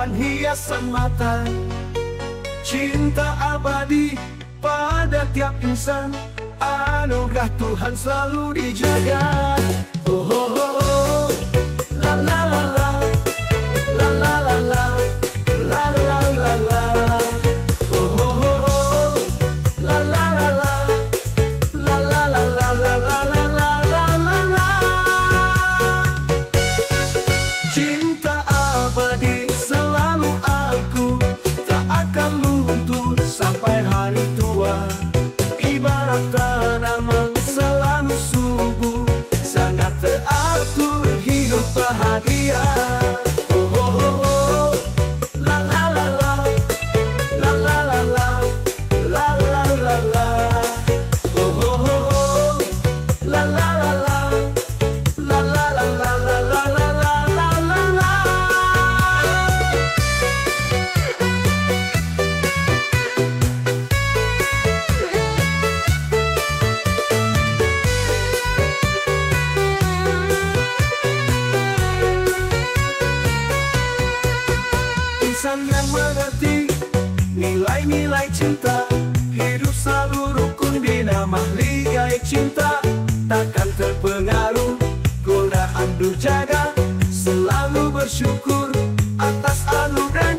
kawan hiasan mata. Cinta abadi pada tiap insan, anugerah Tuhan selalu dijaga. Oh, oh, oh, oh. La la la la, la la la la, la la la la. Oh, oh, oh, oh. La la la la, la la la la, la la la la, la la la. Cinta abadi selalu aku, tak akan luntur sampai hari tua. Ibarat tanaman selalu subur, sangat teratur, hidup bahagia. Oh, oh, oh, oh. La la la la, la la la la, la la la la. Oh, oh, oh, oh. La la la la, la la la la, la la la la, la la la. Insan yang mengerti nilai-nilai cinta, hidup selalu rukun dinamah ligai cinta. Takkan terpengaruh godaan durjana, selalu bersyukur atas anugerah